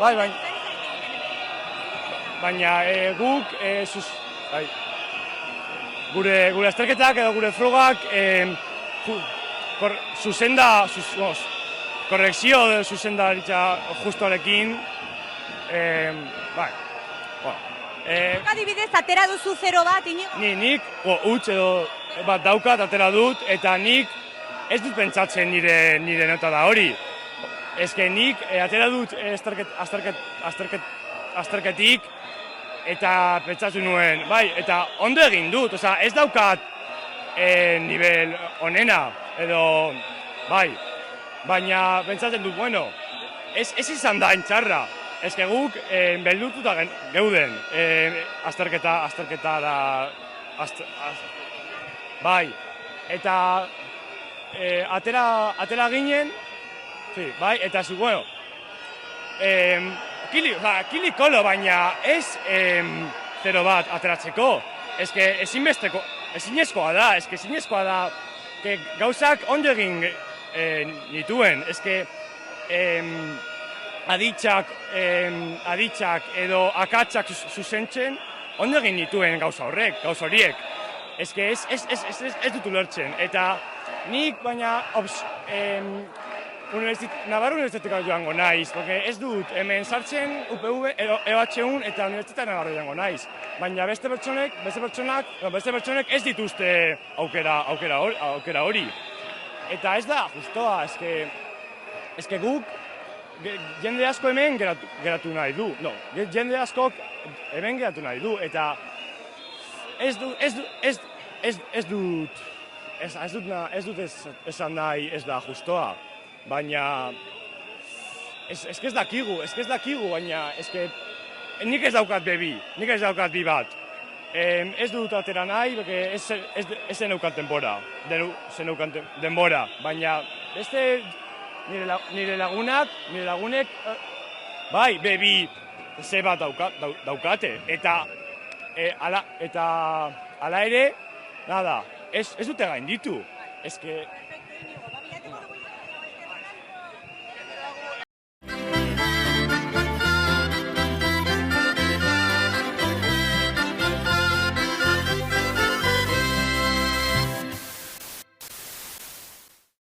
bai, baina guk, gure azterketak edo gure frogak korrekzio zuzendaritza justuarekin, bai. Adibidez, atera duzu 0 bat, Inigo? Nik huts edo bat daukat, atera dut, eta nik ez dut pentsatzen nire nota da hori. Ezke nik atera dut azterketik, eta pentsatu nuen, bai, eta ondo egin dut, ez daukat nivel onena, edo, bai, baina pentsatzen dut, bueno, ez izan da entxarra. Ezke guk beldurtuta geuden azterketara, bai, eta atera ginen, bai, eta zu, bueno, kili kolo, baina ez 0 bat ateratzeko. Ezke ezinezkoa da, gauzak ondo egin nituen, ezke aditzak edo akatsak zuzentzen, ondo egin nituen gauza horiek. Ezke ez dut ulertzen, eta nik baina Navarra Unibertsitatea joango naiz, porque ez dut hemen sartzen UPV edo EHUn eta Unibertsitatea Navarra joango naiz. Baina beste pertsonek ez dituzte aukera hori. Eta ez da justoa, ezke guk jende asko hemen geratu nahi du. No, jende askok hemen geratu nahi du, eta ez dut esan nahi ez da justoa. Baina, ez dakigu, baina, nik ez daukat bi bat. Ez dut atera nahi, ez zeneukat denbora, baina, beste nire lagunek, bai, bebi ze bat daukate, eta ala ere, nada, ez dute gainditu.